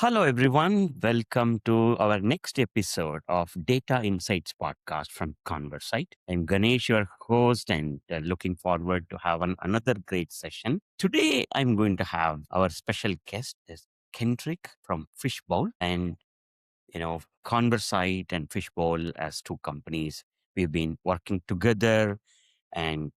Hello, everyone. Welcome to our next episode of Data Insights podcast from ConverSight. I'm Ganesh, your host, and looking forward to have another great session. Today, I'm going to have our special guest, is Kendrick from Fishbowl, and ConverSight and Fishbowl as two companies. We've been working together, and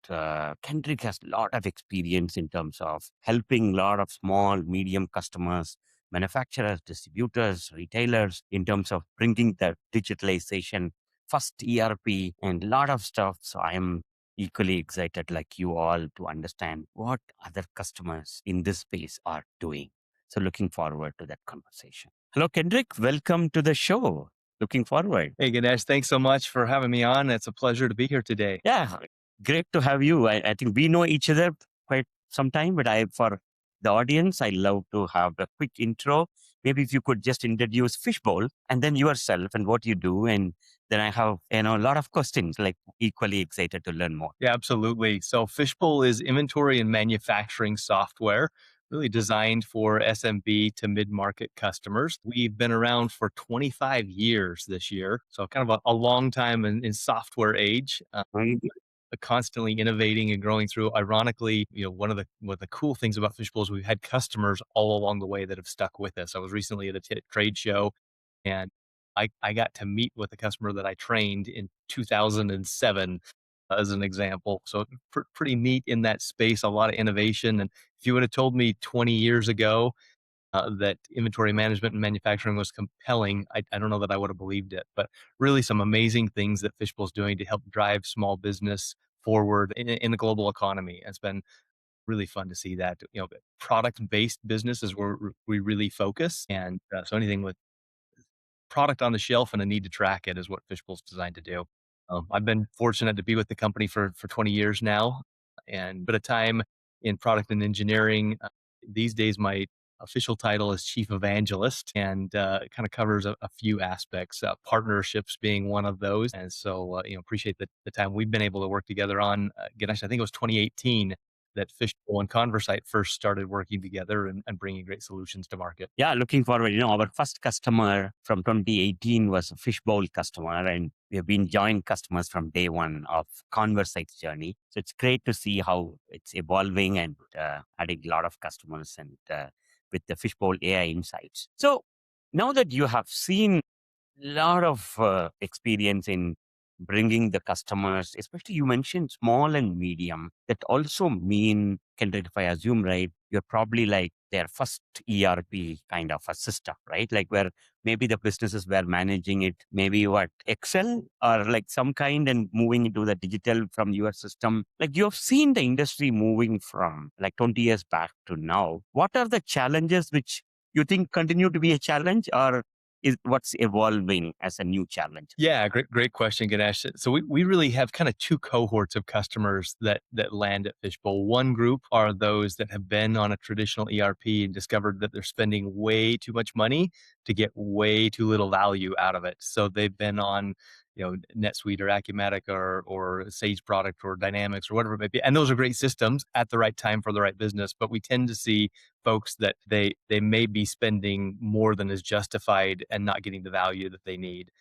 Kendrick has a lot of experience in terms of helping a lot of small, medium customers, manufacturers, distributors, retailers in terms of bringing the digitalization, first ERP, and a lot of stuff. So I am equally excited, like you all, to understand what other customers in this space are doing. So looking forward to that conversation. Hello, Kendrick. Welcome to the show. Looking forward. Hey, Ganesh, thanks so much for having me on. It's a pleasure to be here today. Yeah, great to have you. I think we know each other quite some time, but for the audience, I love to have a quick intro. Maybe if you could just introduce Fishbowl and then yourself and what you do, and then I have a lot of questions. Like equally excited to learn more. Yeah, absolutely. So, Fishbowl is inventory and manufacturing software, really designed for SMB to mid market customers. We've been around for 25 years this year. So, kind of a long time in software age. Constantly innovating and growing through. Ironically, one of the cool things about Fishbowl is we've had customers all along the way that have stuck with us. I was recently at a trade show, and I got to meet with a customer that I trained in 2007 as an example. So pretty neat in that space, a lot of innovation. And if you would have told me 20 years ago that inventory management and manufacturing was compelling, I don't know that I would have believed it. But really, some amazing things that Fishbowl's doing to help drive small business forward in the global economy. It's been really fun to see that. Product based business is where we really focus, and so anything with product on the shelf and a need to track it is what Fishbowl's designed to do. I've been fortunate to be with the company for 20 years now, and bit of time in product and engineering. These days, my official title is Chief Evangelist, and it kind of covers a few aspects, partnerships being one of those. And so, appreciate the time we've been able to work together on. Ganesh, I think it was 2018 that Fishbowl and ConverSight first started working together and bringing great solutions to market. Yeah, looking forward. Our first customer from 2018 was a Fishbowl customer, and we have been joint customers from day one of ConverSight's journey. So it's great to see how it's evolving and adding a lot of customers and with the Fishbowl AI insights. So now that you have seen lot of experience in bringing the customers, especially you mentioned small and medium, that also mean, Kendrick, if I assume right, you're probably like their first ERP kind of a system, right? Like where maybe the businesses were managing it, maybe what, Excel or like some kind, and moving into the digital from your system. Like you have seen the industry moving from like 20 years back to now. What are the challenges which you think continue to be a challenge, or is what's evolving as a new challenge? Yeah, great question, Ganesh. So we really have kind of two cohorts of customers that land at Fishbowl. One group are those that have been on a traditional ERP and discovered that they're spending way too much money to get way too little value out of it. So they've been on, NetSuite or Acumatica or Sage product or Dynamics or whatever it may be. And those are great systems at the right time for the right business. But we tend to see folks that they may be spending more than is justified and not getting the value that they need.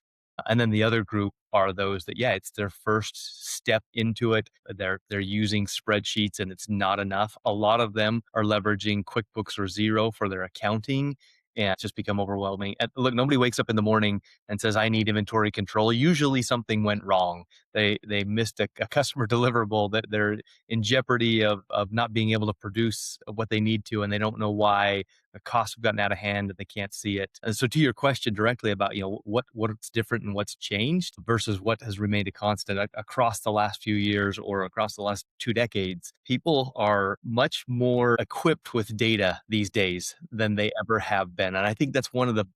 And then the other group are those that, yeah, it's their first step into it. They're using spreadsheets and it's not enough. A lot of them are leveraging QuickBooks or Xero for their accounting, and it's just become overwhelming. And look, nobody wakes up in the morning and says, I need inventory control. Usually something went wrong. They missed a customer deliverable, that they're in jeopardy of not being able to produce what they need to, and they don't know why. The costs have gotten out of hand and they can't see it. And so to your question directly about, what's different and what's changed versus what has remained a constant across the last few years or across the last 2 decades, people are much more equipped with data these days than they ever have been. And I think that's one of the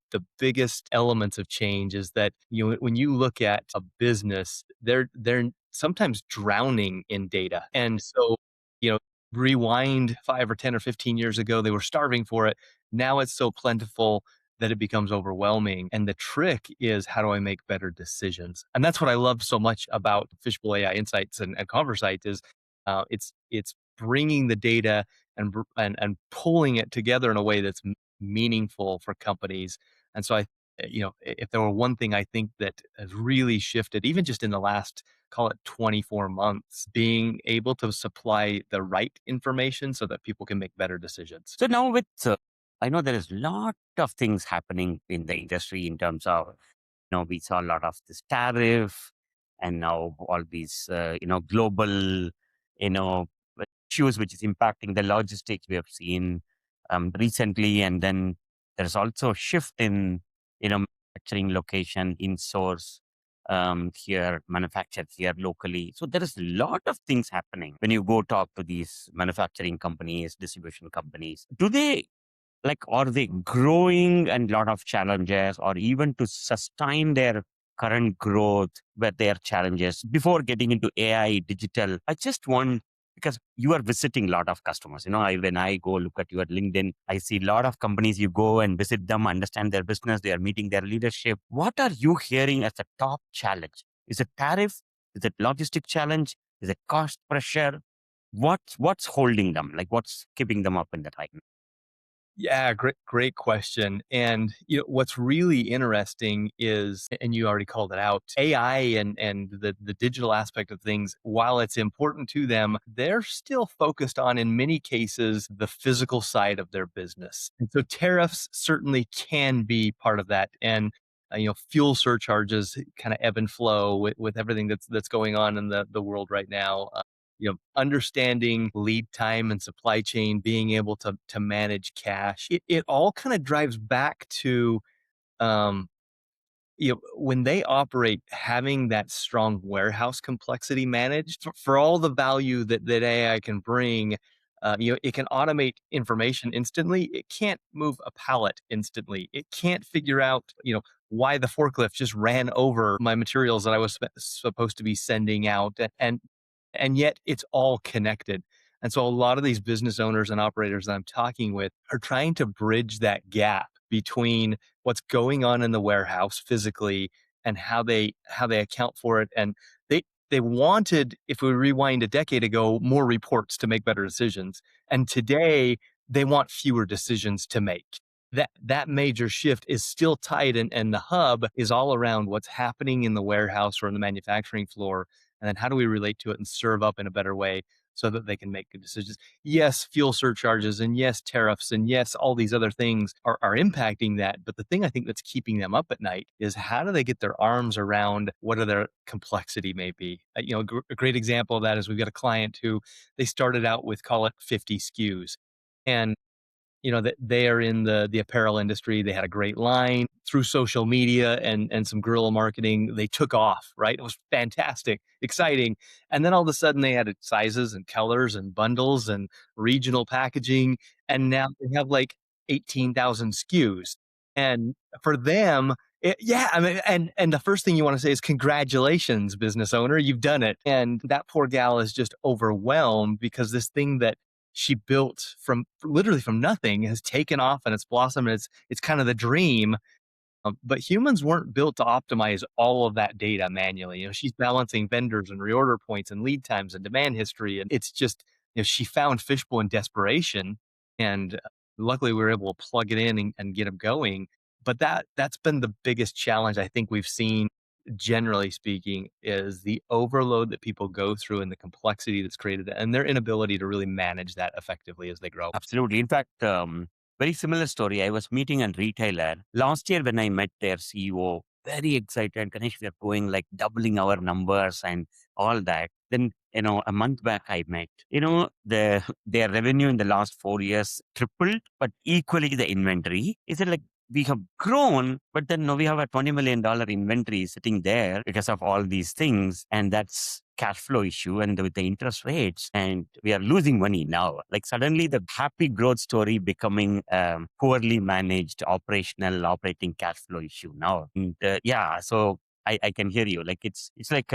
biggest elements of change is that, when you look at a business, they're sometimes drowning in data. And so, rewind 5 or 10 or 15 years ago, they were starving for it. Now it's so plentiful that it becomes overwhelming. And the trick is, how do I make better decisions? And that's what I love so much about Fishbowl AI Insights and ConverSight is it's bringing the data and pulling it together in a way that's meaningful for companies. And so if there were one thing I think that has really shifted, even just in the last, call it 24 months, being able to supply the right information so that people can make better decisions. So now with, I know there is a lot of things happening in the industry in terms of, we saw a lot of this tariff and now all these, global, you know, issues which is impacting the logistics we have seen recently. And then there's also a shift in, manufacturing location in source here, manufactured here locally. So there is a lot of things happening when you go talk to these manufacturing companies, distribution companies. Do they are they growing and lot of challenges, or even to sustain their current growth where there are challenges before getting into AI digital? I just want, because you are visiting a lot of customers, when I go look at your LinkedIn, I see a lot of companies. You go and visit them, understand their business, they are meeting their leadership. What are you hearing as a top challenge? Is it tariff? Is it logistic challenge? Is it cost pressure? What's holding them? Like what's keeping them up in the time? Yeah, great question. And what's really interesting is, and you already called it out, AI and the digital aspect of things, while it's important to them, they're still focused on, in many cases, the physical side of their business. And so tariffs certainly can be part of that. And fuel surcharges kind of ebb and flow with everything that's going on in the world right now. Understanding lead time and supply chain, being able to manage cash. It all kind of drives back to um, when they operate, having that strong warehouse complexity managed for all the value that AI can bring. It can automate information instantly. It can't move a pallet instantly. It can't figure out, why the forklift just ran over my materials that I was supposed to be sending out. And yet it's all connected. And so a lot of these business owners and operators that I'm talking with are trying to bridge that gap between what's going on in the warehouse physically and how they account for it. And they wanted, if we rewind a decade ago, more reports to make better decisions. And today they want fewer decisions to make. That major shift is still tight, and the hub is all around what's happening in the warehouse or in the manufacturing floor, and then how do we relate to it and serve up in a better way so that they can make good decisions. Yes, fuel surcharges, and yes, tariffs, and yes, all these other things are impacting that. But the thing I think that's keeping them up at night is how do they get their arms around what their complexity may be. A great example of that is we've got a client who they started out with, call it 50 SKUs. And that they are in the apparel industry. They had a great line through social media and some guerrilla marketing. They took off, right? It was fantastic, exciting. And then all of a sudden they added sizes and colors and bundles and regional packaging. And now they have like 18,000 SKUs. And for them, yeah, I mean, and the first thing you want to say is congratulations, business owner, you've done it. And that poor gal is just overwhelmed because this thing that she built from literally from nothing has taken off and it's blossomed. And it's kind of the dream. But humans weren't built to optimize all of that data manually. She's balancing vendors and reorder points and lead times and demand history. And it's just, she found Fishbowl in desperation. And luckily we were able to plug it in and get them going. But that's been the biggest challenge I think we've seen, generally speaking, is the overload that people go through and the complexity that's created and their inability to really manage that effectively as they grow. Absolutely. In fact, very similar story. I was meeting a retailer last year when I met their CEO. Very excited, Ganesh. We are going like doubling our numbers and all that. Then a month back I met. Their revenue in the last 4 years tripled, but equally the inventory. Is it like we have grown, but then now we have a $20 million inventory sitting there because of all these things. And that's cash flow issue and with the interest rates. And we are losing money now. Like suddenly the happy growth story becoming poorly managed operating cash flow issue now. And yeah, so I can hear you. Like it's like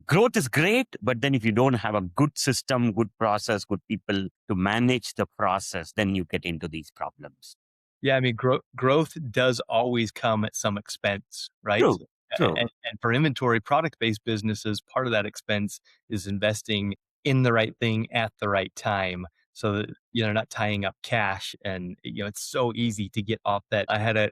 growth is great, but then if you don't have a good system, good process, good people to manage the process, then you get into these problems. Yeah, I mean, growth does always come at some expense, right? True, true. And for inventory product-based businesses, part of that expense is investing in the right thing at the right time so that they're not tying up cash. And it's so easy to get off that. I had a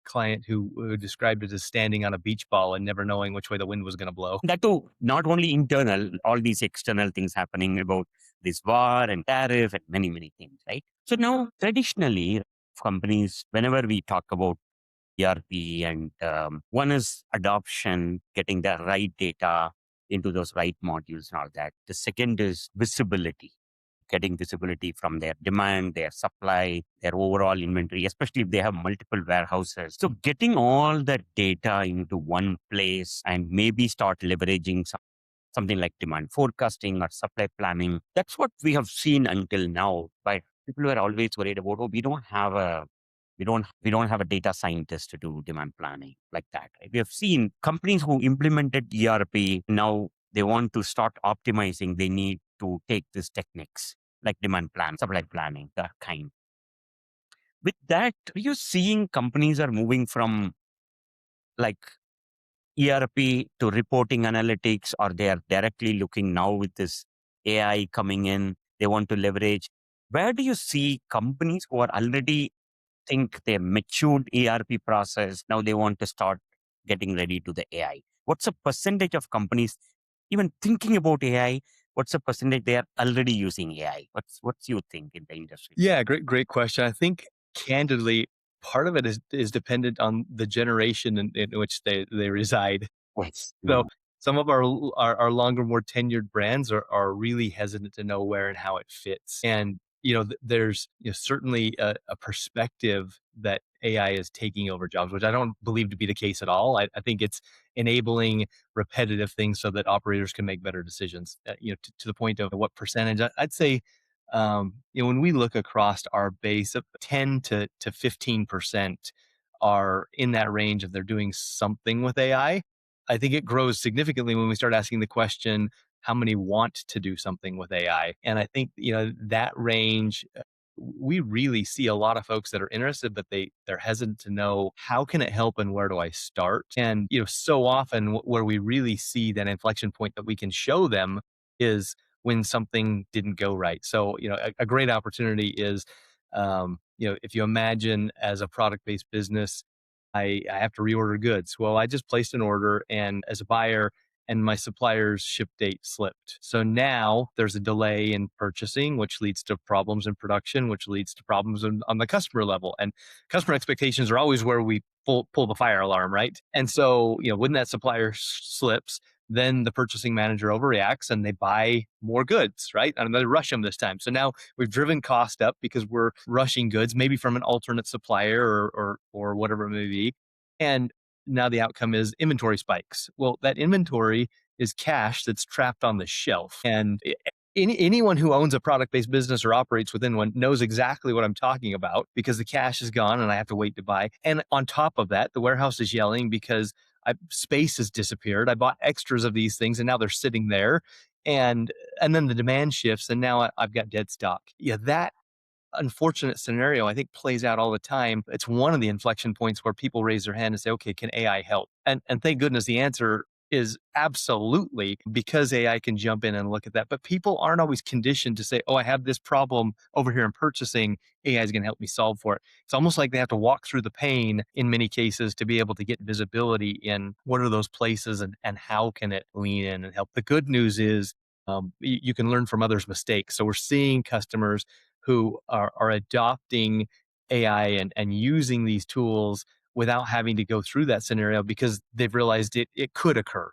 client who described it as standing on a beach ball and never knowing which way the wind was going to blow. That too, not only internal, all these external things happening about this war and tariff and many, many things, right? So now, traditionally, companies, whenever we talk about ERP and one is adoption, getting the right data into those right modules and all that. The second is visibility, getting visibility from their demand, their supply, their overall inventory, especially if they have multiple warehouses. So getting all that data into one place and maybe start leveraging something like demand forecasting or supply planning. That's what we have seen until now. But people were always worried about, oh, we don't have a data scientist to do demand planning like that. Right? We have seen companies who implemented ERP now they want to start optimizing. They need to take these techniques like demand plan, supply planning, that kind. With that, are you seeing companies are moving from like ERP to reporting analytics, or they are directly looking now with this AI coming in? They want to leverage. Where do you see companies who are already think they matured ERP process. Now they want to start getting ready to the AI. What's the percentage of companies even thinking about AI? What's the percentage they are already using AI? What's you think in the industry? Yeah, great question. I think candidly, part of it is dependent on the generation in which they reside. Yes. So some of our longer, more tenured brands are really hesitant to know where and how it fits. And there's certainly a perspective that AI is taking over jobs, which I don't believe to be the case at all. I think it's enabling repetitive things so that operators can make better decisions. To the point of what percentage, I'd say, when we look across our base, of 10 to 15% are in that range of they're doing something with AI. I think it grows significantly when we start asking the question, how many want to do something with AI? And I think, that range, we really see a lot of folks that are interested, but they're hesitant to know how can it help and where do I start? And, so often where we really see that inflection point that we can show them is when something didn't go right. So, a great opportunity is, if you imagine as a product-based business, I have to reorder goods. Well, I just placed an order and as a buyer and my supplier's ship date slipped. So now there's a delay in purchasing, which leads to problems in production, which leads to problems on the customer level. And customer expectations are always where we pull the fire alarm, right? And so, when that supplier slips, then the purchasing manager overreacts and they buy more goods, right? And they rush them this time. So now we've driven cost up because we're rushing goods, maybe from an alternate supplier or whatever it may be. And now the outcome is inventory spikes. Well, that inventory is cash that's trapped on the shelf. And anyone who owns a product-based business or operates within one knows exactly what I'm talking about, because the cash is gone and I have to wait to buy. And on top of that, the warehouse is yelling because space has disappeared. I bought extras of these things and now they're sitting there. And then the demand shifts and now I've got dead stock. Yeah, that unfortunate scenario, I think, plays out all the time. It's one of the inflection points where people raise their hand and say, okay, can AI help? And thank goodness the answer is absolutely, because AI can jump in and look at that. But people aren't always conditioned to say, oh, I have this problem over here in purchasing. AI is going to help me solve for it. It's almost like they have to walk through the pain in many cases to be able to get visibility in what are those places and how can it lean in and help. The good news is you can learn from others' mistakes. So we're seeing customers who are adopting AI and using these tools without having to go through that scenario because they've realized it could occur.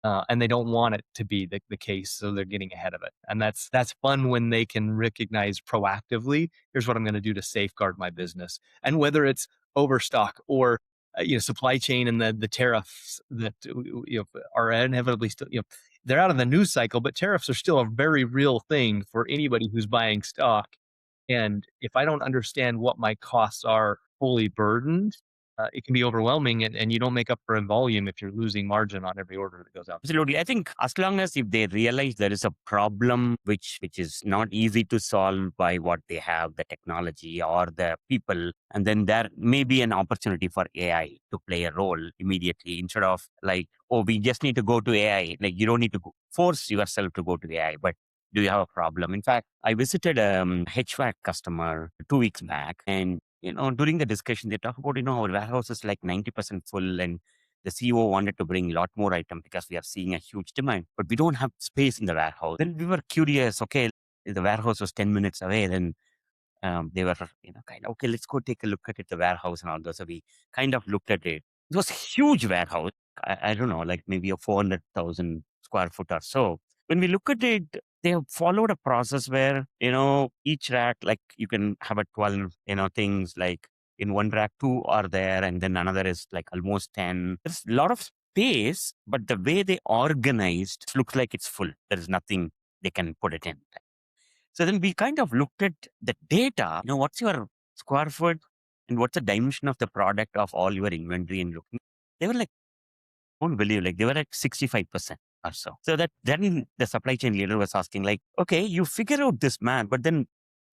And they don't want it to be the case, so they're getting ahead of it. And that's fun when they can recognize proactively, here's what I'm going to do to safeguard my business. And whether it's overstock or supply chain and the tariffs that are inevitably still, they're out of the news cycle, but tariffs are still a very real thing for anybody who's buying stock. And if I don't understand what my costs are fully burdened, it can be overwhelming, and you don't make up for in volume if you're losing margin on every order that goes out. Absolutely. I think as long as if they realize there is a problem which is not easy to solve by what they have, the technology or the people, and then there may be an opportunity for AI to play a role immediately instead of like, oh, we just need to go to AI. Like you don't need to force yourself to go to AI, but do you have a problem? In fact, I visited a HVAC customer 2 weeks back, and during the discussion, they talk about our warehouse is like 90% full, and the CEO wanted to bring a lot more items because we are seeing a huge demand, but we don't have space in the warehouse. Then we were curious. Okay, the warehouse was 10 minutes away. Then they were, kind of, okay, let's go take a look at it, the warehouse and all those. So we kind of looked at it. It was a huge warehouse. I don't know, like maybe a 400,000 square foot or so. When we look at it, they have followed a process where, each rack, like you can have a 12, things like in one rack, two are there, and then another is like almost 10. There's a lot of space, but the way they organized looks like it's full. There is nothing they can put it in. So then we kind of looked at the data, what's your square foot and what's the dimension of the product of all your inventory and looking. They were like, won't believe, like they were at 65% or so. So that then the supply chain leader was asking, like, okay, you figure out this math, but then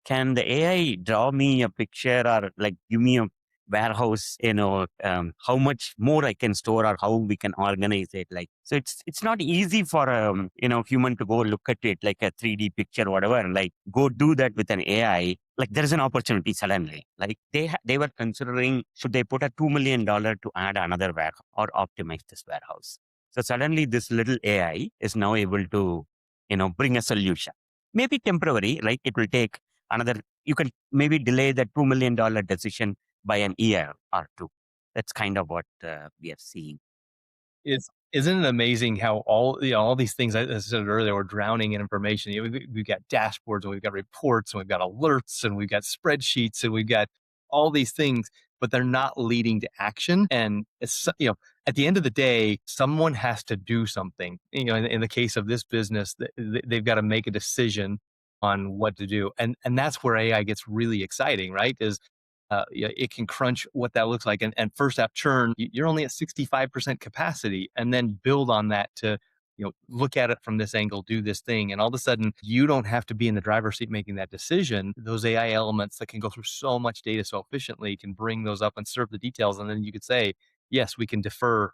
can the AI draw me a picture or like give me a warehouse, how much more I can store or how we can organize it? Like, so it's not easy for human to go look at it like a 3D picture, whatever, like go do that with an AI. Like there's an opportunity suddenly. Like they were considering, should they put a $2 million to add another warehouse or optimize this warehouse? So suddenly this little AI is now able to, bring a solution. Maybe temporary, right? It will take another, you can maybe delay the $2 million decision by an year or two. That's kind of what we are seeing. Isn't it amazing how all these things I said earlier, we're drowning in information. We've got dashboards and we've got reports and we've got alerts and we've got spreadsheets and we've got all these things, but they're not leading to action. And at the end of the day, someone has to do something. In the case of this business, they've got to make a decision on what to do, and that's where AI gets really exciting, right? It can crunch what that looks like. And first app churn, you're only at 65% capacity, and then build on that to, look at it from this angle, do this thing. And all of a sudden, you don't have to be in the driver's seat making that decision. Those AI elements that can go through so much data so efficiently can bring those up and serve the details. And then you could say, yes, we can defer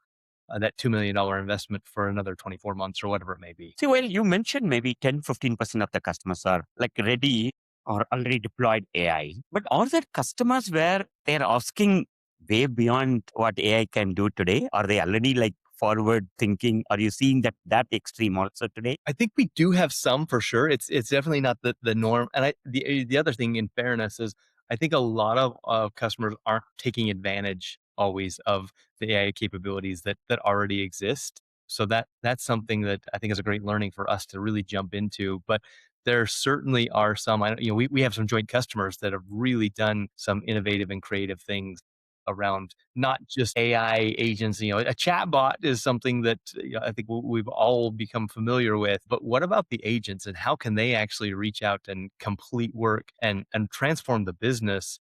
that $2 million investment for another 24 months or whatever it may be. See, well, you mentioned maybe 10-15% of the customers are like ready or already deployed AI. But are there customers where they're asking way beyond what AI can do today? Are they already like forward thinking? Are you seeing that extreme also today? I think we do have some for sure. It's definitely not the norm. And the other thing, in fairness, is I think a lot of customers aren't taking advantage always of the AI capabilities that already exist. So that's something that I think is a great learning for us to really jump into. But there certainly are some. We have some joint customers that have really done some innovative and creative things around not just AI agents. A chatbot is something that I think we've all become familiar with. But what about the agents, and how can they actually reach out and complete work and transform the business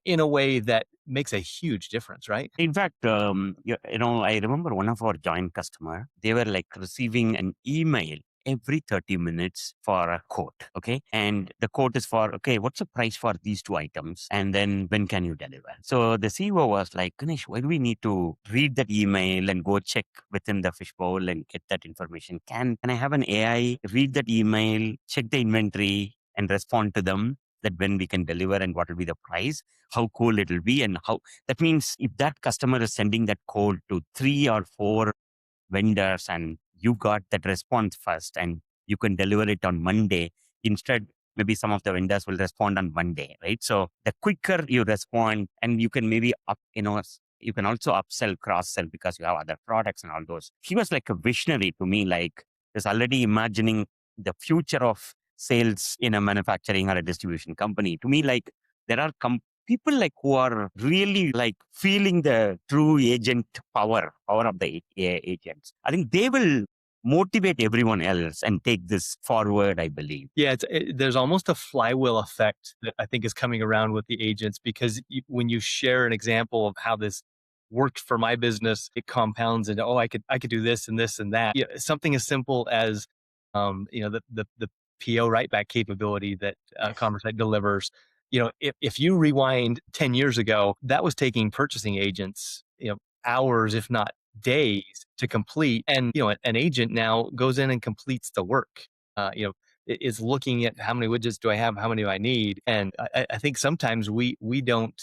in a way that makes a huge difference, right? In fact, I remember one of our joint customer, they were like receiving an email every 30 minutes for a quote. Okay. And the quote is for, okay, what's the price for these two items? And then when can you deliver? So the CEO was like, Ganesh, why do we need to read that email and go check within the Fishbowl and get that information? Can I have an AI read that email, check the inventory and respond to them, that when we can deliver and what will be the price, how cool it will be, and how that means if that customer is sending that code to 3 or 4 vendors and you got that response first and you can deliver it on Monday, instead maybe some of the vendors will respond on Monday, right? So the quicker you respond, and you can maybe you can also upsell, cross sell, because you have other products and all those. He was like a visionary to me, like he's already imagining the future of sales in a manufacturing or a distribution company. To me, like there are people like who are really like feeling the true agent power of the AI agents. I think they will motivate everyone else and take this forward, I believe. Yeah, there's almost a flywheel effect that I think is coming around with the agents, because when you share an example of how this worked for my business, it compounds into, oh, I could do this and this and that. Something as simple as the PO write back capability that Yes. ConverSight delivers. If you rewind 10 years ago, that was taking purchasing agents, hours, if not days, to complete. And an agent now goes in and completes the work. is looking at how many widgets do I have, how many do I need, and I think sometimes we don't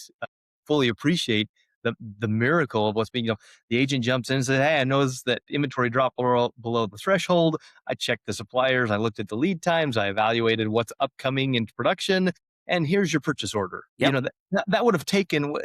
fully appreciate the miracle of what's being, the agent jumps in and says, "Hey, I noticed that inventory dropped below the threshold. I checked the suppliers, I looked at the lead times, I evaluated what's upcoming into production, and here's your purchase order." Yep. That would have taken,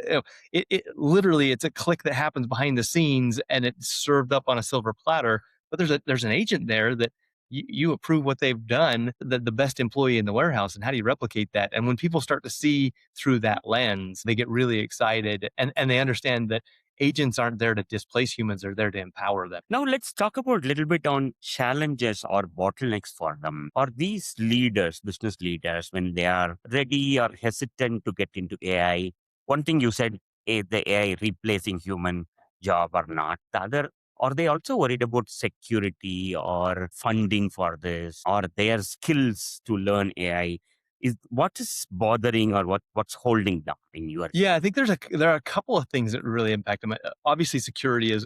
it literally, it's a click that happens behind the scenes, and it's served up on a silver platter. But there's an agent there that you approve what they've done, the best employee in the warehouse, and how do you replicate that? And when people start to see through that lens, they get really excited, and they understand that agents aren't there to displace humans, they're there to empower them. Now let's talk about a little bit on challenges or bottlenecks for them. Or these leaders, business leaders, when they are ready or hesitant to get into AI, one thing you said, the AI replacing human job or not. The other, are they also worried about security or funding for this or their skills to learn AI? Is what is bothering or what's holding down in your Yeah, I think there are a couple of things that really impact them. Obviously, security is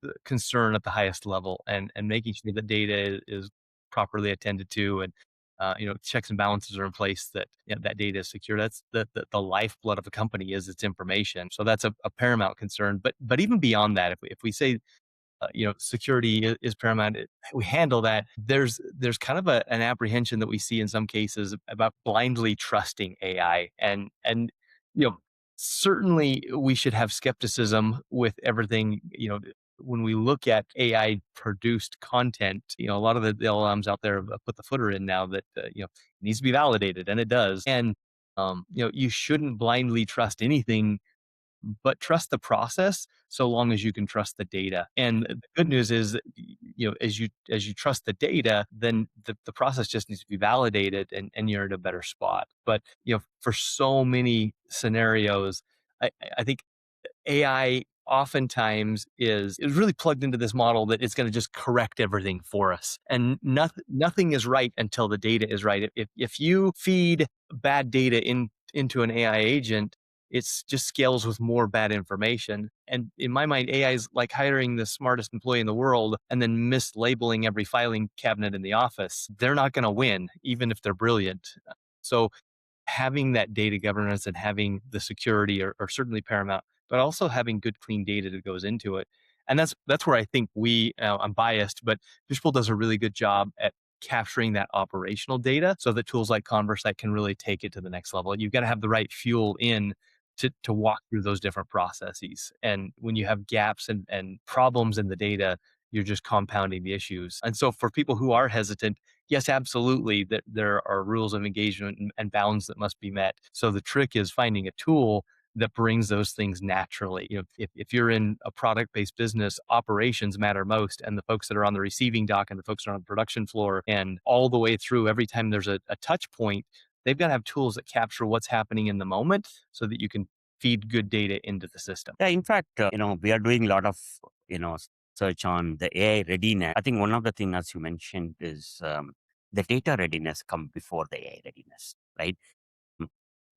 a concern at the highest level, and making sure that data is properly attended to, and checks and balances are in place, that that data is secure. That's the lifeblood of a company is its information. So that's a paramount concern. But even beyond that, if we say security is paramount. We handle that. There's kind of an apprehension that we see in some cases about blindly trusting AI, and you know certainly we should have skepticism with everything. When we look at AI produced content, a lot of the LLMs out there have put the footer in now that it needs to be validated, and it does. And you shouldn't blindly trust anything, but trust the process so long as you can trust the data. And the good news is that, as you trust the data, then the process just needs to be validated, and you're in a better spot. But for so many scenarios, I think AI oftentimes is really plugged into this model that it's going to just correct everything for us. And nothing is right until the data is right. If you feed bad data into an AI agent, it's just scales with more bad information. And in my mind, AI is like hiring the smartest employee in the world and then mislabeling every filing cabinet in the office. They're not going to win, even if they're brilliant. So having that data governance and having the security are certainly paramount, but also having good, clean data that goes into it. And that's where I think I'm biased, but Fishbowl does a really good job at capturing that operational data so that tools like ConverSight can really take it to the next level. You've got to have the right fuel in to walk through those different processes. And when you have gaps and problems in the data, you're just compounding the issues. And so for people who are hesitant, yes, absolutely, that there are rules of engagement and bounds that must be met. So the trick is finding a tool that brings those things naturally. If you're in a product-based business, operations matter most, and the folks that are on the receiving dock and the folks that are on the production floor and all the way through, every time there's a touch point, they've got to have tools that capture what's happening in the moment so that you can feed good data into the system. Yeah, in fact, we are doing a lot of, search on the AI readiness. I think one of the things, as you mentioned, is the data readiness come before the AI readiness, right? Mm.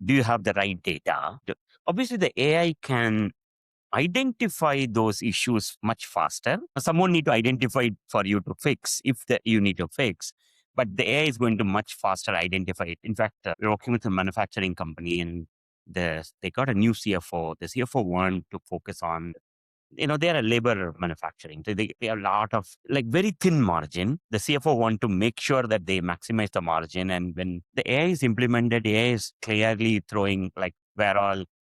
Do you have the right data? Obviously, the AI can identify those issues much faster. Someone need to identify it for you to fix if you need to fix. But the AI is going to much faster identify it. In fact, we're working with a manufacturing company and they got a new CFO. The CFO want to focus on, they're a labor manufacturing. So they have a lot of like very thin margin. The CFO want to make sure that they maximize the margin. And when the AI is implemented, AI is clearly throwing like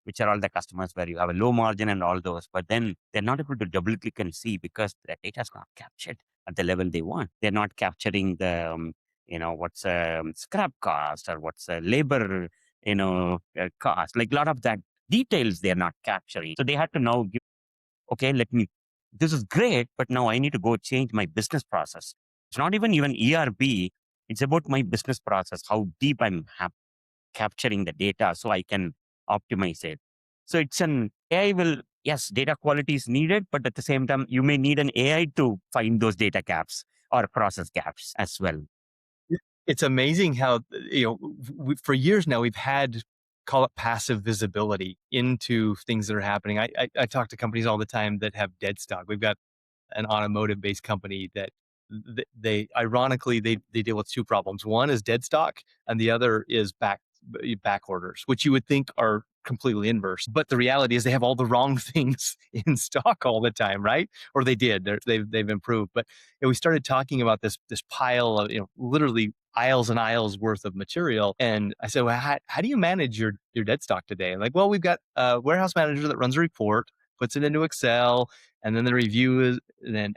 which are all the customers where you have a low margin and all those. But then they're not able to double click and see because the data is not captured at the level they want. They're not capturing the, what's a scrap cost or what's a labor, cost. Like a lot of that details they're not capturing. So they had to now okay, this is great, but now I need to go change my business process. It's not even ERP. It's about my business process, how deep I'm capturing the data so I can optimize it. So it's an AI yes, data quality is needed, but at the same time, you may need an AI to find those data gaps or process gaps as well. It's amazing how, for years now, we've had, call it passive visibility into things that are happening. I talk to companies all the time that have dead stock. We've got an automotive based company that they ironically they deal with two problems. One is dead stock, and the other is back orders, which you would think are completely inverse. But the reality is they have all the wrong things in stock all the time, right? Or they did. They've improved. But we started talking about this pile of literally aisles and aisles worth of material. And I said, well, how do you manage your dead stock today? And like, well, we've got a warehouse manager that runs a report, puts it into Excel, and then the review is,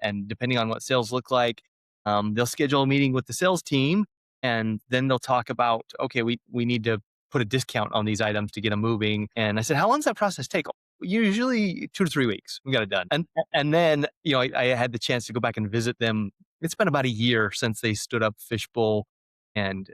and depending on what sales look like, they'll schedule a meeting with the sales team, and then they'll talk about, okay, we need to put a discount on these items to get them moving. And I said, how long does that process take? Usually 2 to 3 weeks. We got it done. And then, I had the chance to go back and visit them. It's been about a year since they stood up Fishbowl and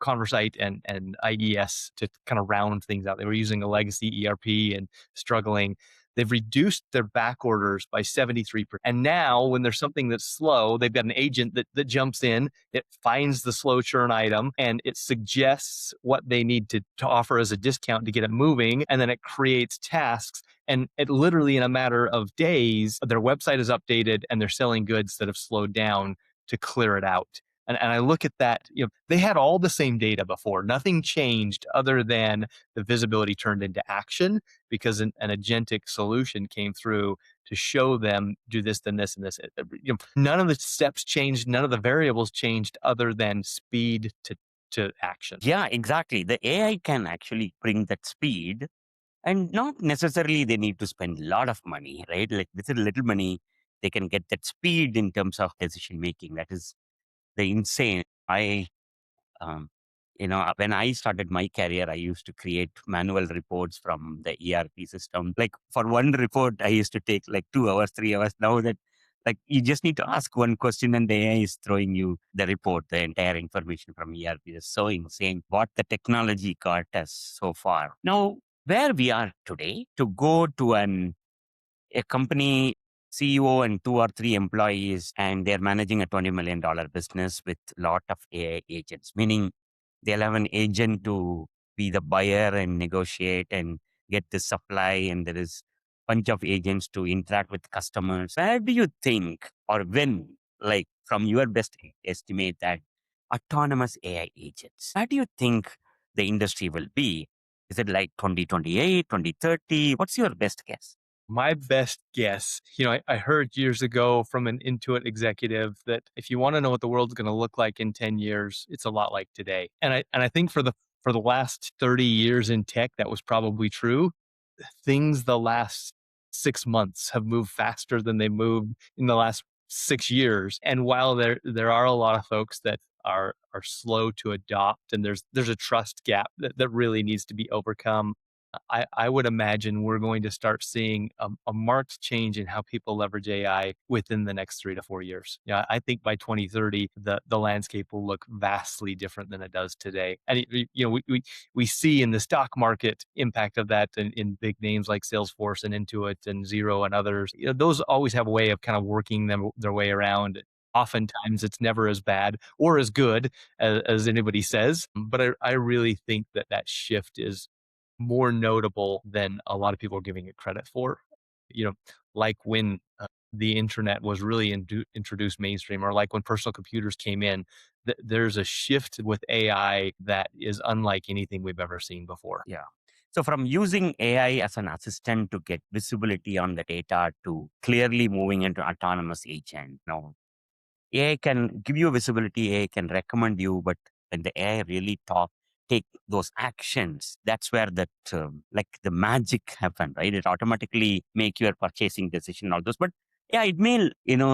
ConverSight and IES to kind of round things out. They were using a legacy ERP and struggling. They've reduced their back orders by 73%. And now when there's something that's slow, they've got an agent that jumps in, it finds the slow churn item, and it suggests what they need to offer as a discount to get it moving. And then it creates tasks. And it literally in a matter of days, their website is updated and they're selling goods that have slowed down to clear it out. And I look at that, they had all the same data before. Nothing changed other than the visibility turned into action because an agentic solution came through to show them do this, then this, and this. None of the steps changed. None of the variables changed other than speed to action. Yeah, exactly. The AI can actually bring that speed, and not necessarily they need to spend a lot of money, right? Like with a little money, they can get that speed in terms of decision making. That is the insane. Um, when I started my career, I used to create manual reports from the ERP system. Like for one report, I used to take like 2 hours, 3 hours. Now that like you just need to ask one question and the AI is throwing you the report, the entire information from ERP. Is so insane what the technology got us so far. Now, where we are today, to go to a company CEO and 2 or 3 employees, and they're managing a $20 million business with a lot of AI agents, meaning they'll have an agent to be the buyer and negotiate and get the supply, and there is bunch of agents to interact with customers. Where do you think, or when, like from your best estimate, that autonomous AI agents, where do you think the industry will be? Is it like 2028, 2030? What's your best guess? My best guess, I heard years ago from an Intuit executive that if you want to know what the world's going to look like in 10 years, it's a lot like today. And I think for the last 30 years in tech, that was probably true. Things the last 6 months have moved faster than they moved in the last 6 years. And while there are a lot of folks that are slow to adopt, and there's a trust gap that really needs to be overcome, I would imagine we're going to start seeing a marked change in how people leverage AI within the next 3 to 4 years. Yeah, I think by 2030, the landscape will look vastly different than it does today. And we see in the stock market impact of that in big names like Salesforce and Intuit and Xero and others. Those always have a way of kind of working their way around. Oftentimes, it's never as bad or as good as anybody says. But I really think that shift is more notable than a lot of people are giving it credit for. You know, like when the internet was really introduced mainstream, or like when personal computers came in, there's a shift with AI that is unlike anything we've ever seen before. Yeah. So from using AI as an assistant to get visibility on the data to clearly moving into autonomous agent. Now, AI can give you visibility, AI can recommend you, but when the AI really take those actions, that's where that like the magic happen, right? It automatically make your purchasing decision, all those. But yeah, it may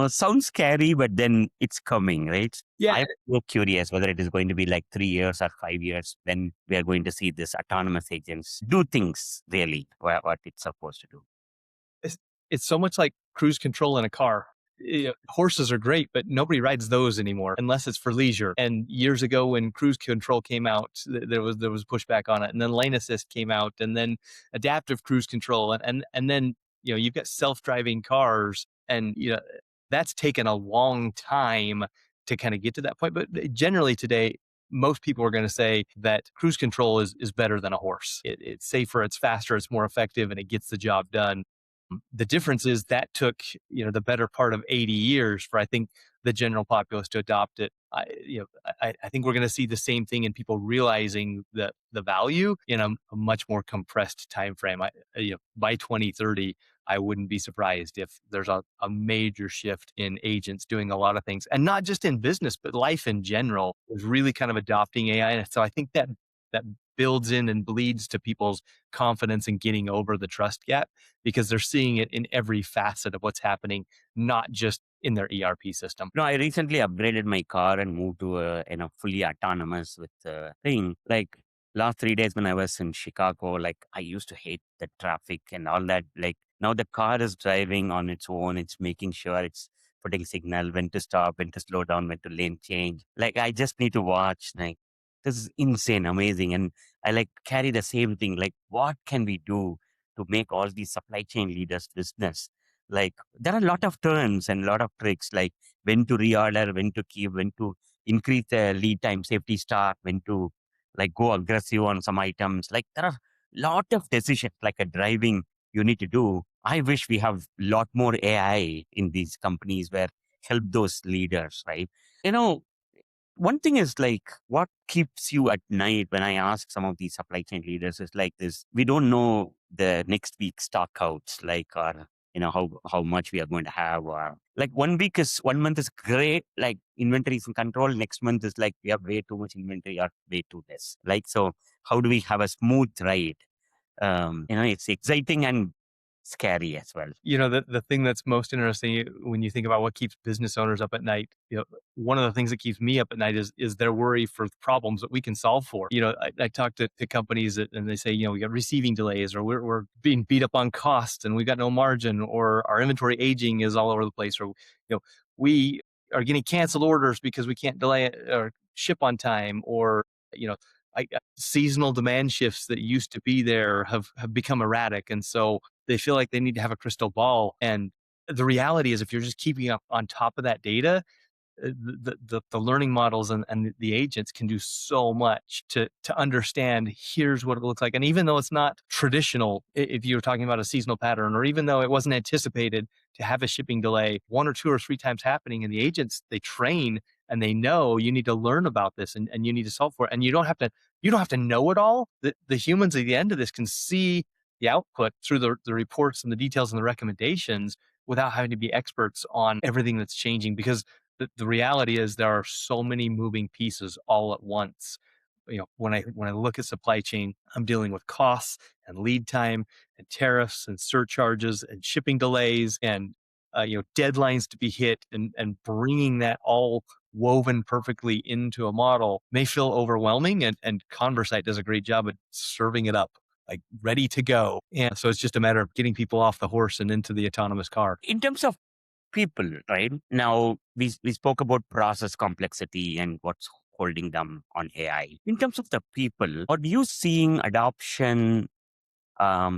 sound scary, but then it's coming, right? Yeah, I'm so curious whether it is going to be like 3 years or 5 years when we are going to see this autonomous agents do things really what it's supposed to do. it's it's so much like cruise control in a car. Horses are great, but nobody rides those anymore unless it's for leisure. And years ago, when cruise control came out, there was pushback on it, and then lane assist came out, and then adaptive cruise control, and then you've got self-driving cars, and that's taken a long time to kind of get to that point. But generally today, most people are going to say that cruise control is better than a horse. It's safer, it's faster, it's more effective, and it gets the job done. The difference is that took, the better part of 80 years for, I think, the general populace to adopt it. I think we're going to see the same thing in people realizing the value in a much more compressed time frame. By 2030, I wouldn't be surprised if there's a major shift in agents doing a lot of things, and not just in business, but life in general is really kind of adopting AI. And so I think that builds in and bleeds to people's confidence in getting over the trust gap, because they're seeing it in every facet of what's happening, not just in their ERP system. No, I recently upgraded my car and moved to a fully autonomous with thing. Like last 3 days when I was in Chicago, like I used to hate the traffic and all that. Like now the car is driving on its own. It's making sure it's putting signal when to stop, when to slow down, when to lane change. Like I just need to watch. Like this is insane, amazing, and I like carry the same thing. Like what can we do to make all these supply chain leaders business? Like there are a lot of terms and a lot of tricks, like when to reorder, when to keep, when to increase the lead time, safety stock, when to like go aggressive on some items. Like there are a lot of decisions, like a driving you need to do. I wish we have a lot more AI in these companies where help those leaders, right? You know, one thing is like what keeps you at night when I ask some of these supply chain leaders is like this: we don't know the next week stock outs, like, or how much we are going to have, or like 1 week is 1 month is great, like inventory is in control. Next month is like we have way too much inventory or way too less. Like, so how do we have a smooth ride? It's exciting and scary as well. The thing that's most interesting when you think about what keeps business owners up at night, one of the things that keeps me up at night is their worry for problems that we can solve for. I talk to companies and they say, we got receiving delays, or we're being beat up on cost and we got no margin, or our inventory aging is all over the place, or, we are getting canceled orders because we can't delay it or ship on time, or, seasonal demand shifts that used to be there have become erratic. And so they feel like they need to have a crystal ball. And the reality is, if you're just keeping up on top of that data, the learning models and the agents can do so much to understand, here's what it looks like. And even though it's not traditional, if you're talking about a seasonal pattern, or even though it wasn't anticipated to have a shipping delay 1 or 2 or 3 times happening, and the agents, they train and they know you need to learn about this, and you need to solve for it. And you don't have to know it all. The humans at the end of this can see the output through the reports and the details and the recommendations, without having to be experts on everything that's changing, because the reality is there are so many moving pieces all at once. When I look at supply chain, I'm dealing with costs and lead time and tariffs and surcharges and shipping delays and deadlines to be hit, and bringing that all woven perfectly into a model may feel overwhelming, and ConverSight does a great job at serving it up, like ready to go. And so it's just a matter of getting people off the horse and into the autonomous car. In terms of people, right? Now, we spoke about process complexity and what's holding them on AI. In terms of the people, are you seeing adoption? A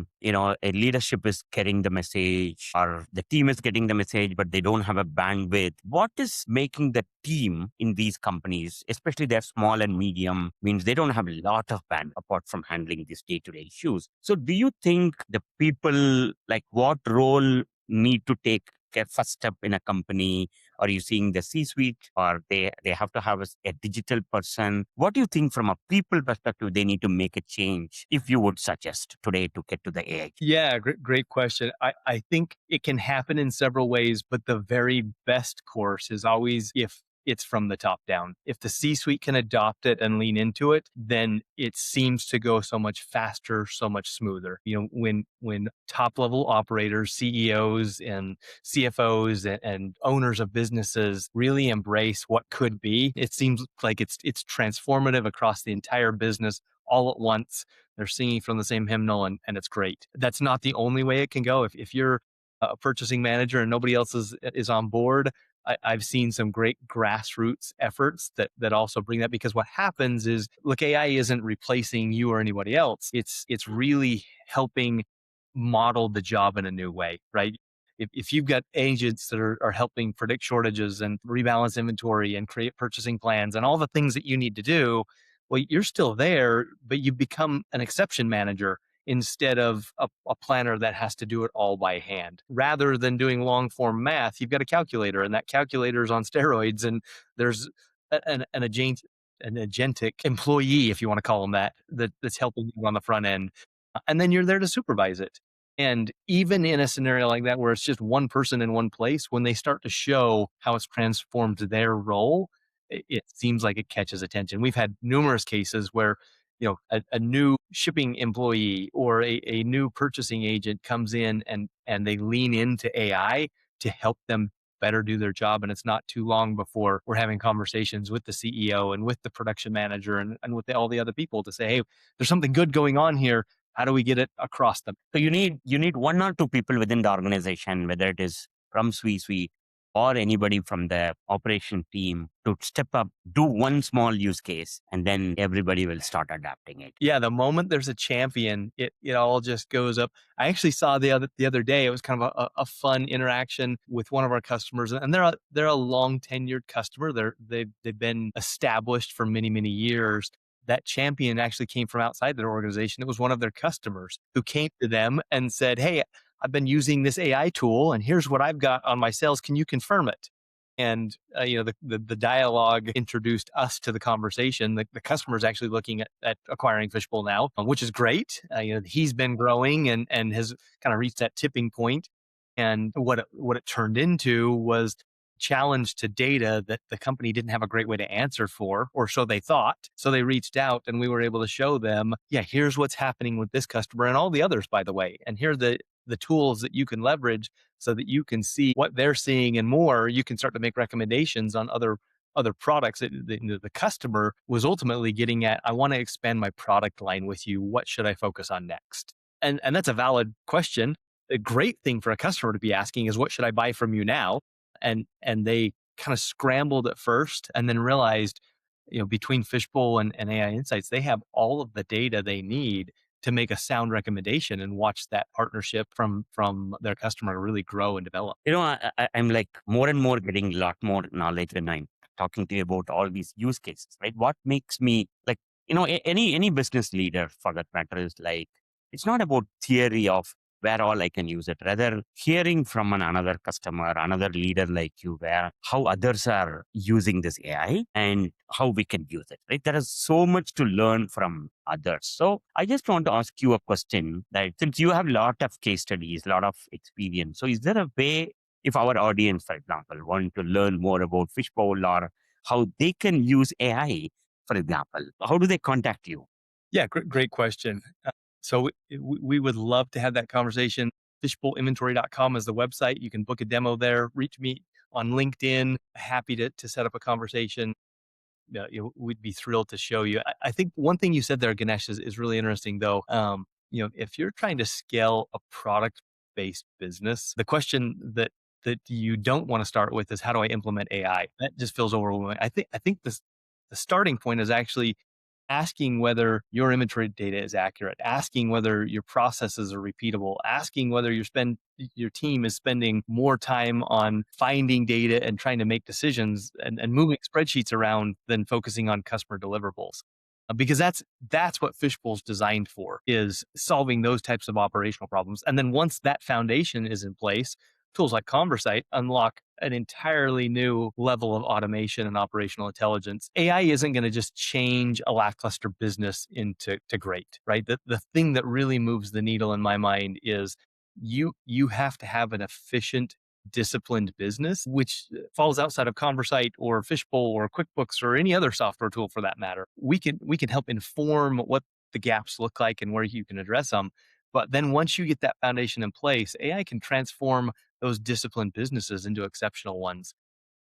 leadership is getting the message, or the team is getting the message, but they don't have a bandwidth. What is making the team in these companies, especially they're small and medium, means they don't have a lot of bandwidth apart from handling these day-to-day issues. So do you think the people, like what role need to take a first step in a company? Are you seeing the C-suite, or they have to have a digital person? What do you think from a people perspective they need to make a change, if you would suggest today to get to the AI? Yeah, great question. I think it can happen in several ways, but the very best course is always if it's from the top down. If the C-suite can adopt it and lean into it, then it seems to go so much faster, so much smoother. When top level operators, CEOs and CFOs and owners of businesses really embrace what could be, it seems like it's transformative across the entire business all at once. They're singing from the same hymnal, and it's great. That's not the only way it can go. If you're a purchasing manager and nobody else is on board, I've seen some great grassroots efforts that also bring that, because what happens is, look, AI isn't replacing you or anybody else. It's really helping model the job in a new way, right? If you've got agents that are helping predict shortages and rebalance inventory and create purchasing plans and all the things that you need to do, well, you're still there, but you become an exception manager instead of a planner that has to do it all by hand. Rather than doing long form math, you've got a calculator, and that calculator is on steroids, and there's an agentic employee, if you want to call them that's helping you on the front end. And then you're there to supervise it. And even in a scenario like that, where it's just one person in one place, when they start to show how it's transformed their role, it seems like it catches attention. We've had numerous cases where, a new shipping employee or a new purchasing agent comes in and they lean into AI to help them better do their job. And it's not too long before we're having conversations with the CEO and with the production manager and with all the other people to say, hey, there's something good going on here. How do we get it across them? So you need one or two people within the organization, whether it is from suite or anybody from the operation team, to step up, do one small use case, and then everybody will start adapting it. Yeah, the moment there's a champion, it all just goes up. I actually saw the other day, it was kind of a fun interaction with one of our customers, and they're a long tenured customer. They've been established for many, many years. That champion actually came from outside their organization. It was one of their customers who came to them and said, "Hey, I've been using this AI tool, and here's what I've got on my sales. Can you confirm it?" And the dialogue introduced us to the conversation. The customer is actually looking at acquiring Fishbowl now, which is great. He's been growing and has kind of reached that tipping point. And what it turned into was challenge to data that the company didn't have a great way to answer for, or so they thought. So they reached out, and we were able to show them, yeah, here's what's happening with this customer and all the others, by the way. And here are the tools that you can leverage so that you can see what they're seeing and more. You can start to make recommendations on other products. The customer was ultimately getting at, I want to expand my product line with you. What should I focus on next? And that's a valid question. A great thing for a customer to be asking is, what should I buy from you now? And they kind of scrambled at first, and then realized, between Fishbowl and AI Insights, they have all of the data they need to make a sound recommendation, and watch that partnership from their customer really grow and develop. I'm like more and more getting a lot more knowledge when I'm talking to you about all these use cases, right? What makes me like, any business leader for that matter is like, it's not about theory of where all I can use it, rather hearing from another customer, another leader like you, where how others are using this AI and how we can use it, right? There is so much to learn from others. So I just want to ask you a question, that since you have a lot of case studies, a lot of experience, so is there a way, if our audience, for example, want to learn more about Fishbowl or how they can use AI, for example, how do they contact you? Yeah, great question. So we would love to have that conversation. Fishbowlinventory.com is the website. You can book a demo there. Reach me on LinkedIn. Happy to set up a conversation. We'd be thrilled to show you. I think one thing you said there, Ganesh, is really interesting, though. If you're trying to scale a product-based business, the question that you don't want to start with is, how do I implement AI? That just feels overwhelming. I think the starting point is actually asking whether your inventory data is accurate, asking whether your processes are repeatable, asking whether your team is spending more time on finding data and trying to make decisions and moving spreadsheets around than focusing on customer deliverables. Because that's what Fishbowl's designed for, is solving those types of operational problems. And then once that foundation is in place, tools like ConverSight unlock an entirely new level of automation and operational intelligence. AI isn't going to just change a lackluster business into great, right? The thing that really moves the needle in my mind is, you have to have an efficient, disciplined business, which falls outside of ConverSight or Fishbowl or QuickBooks or any other software tool for that matter. We can help inform what the gaps look like and where you can address them. But then once you get that foundation in place, AI can transform those disciplined businesses into exceptional ones,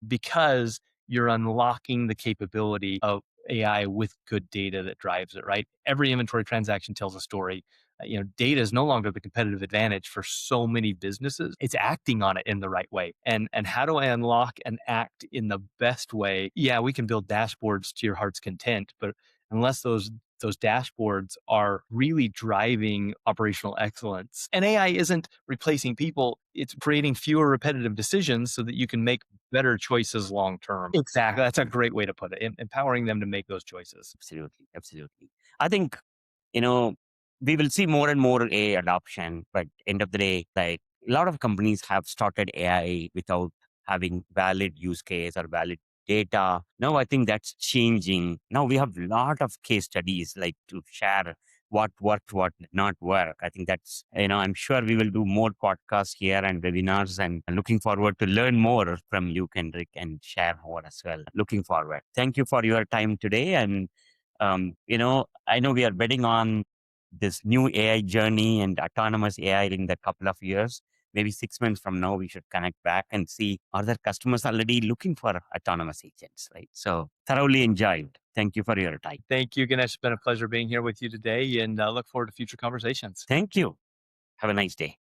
because you're unlocking the capability of AI with good data that drives it, right? Every inventory transaction tells a story. Data is no longer the competitive advantage for so many businesses. It's acting on it in the right way. And how do I unlock and act in the best way? Yeah, we can build dashboards to your heart's content, but unless those dashboards are really driving operational excellence. And AI isn't replacing people, it's creating fewer repetitive decisions so that you can make better choices long term. Exactly. That's a great way to put it. Empowering them to make those choices. Absolutely. Absolutely. I think, you know, we will see more and more AI adoption, but end of the day, like a lot of companies have started AI without having valid use case or valid data. Now I think that's changing. Now we have a lot of case studies like to share what worked, what did not work. I think that's, I'm sure we will do more podcasts here and webinars, and looking forward to learn more from you, Kendrick, and share more as well. Looking forward. Thank you for your time today. And, I know we are betting on this new AI journey and autonomous AI in the couple of years. Maybe 6 months from now, we should connect back and see, are there customers already looking for autonomous agents, right? So thoroughly enjoyed. Thank you for your time. Thank you, Ganesh. It's been a pleasure being here with you today, and look forward to future conversations. Thank you. Have a nice day.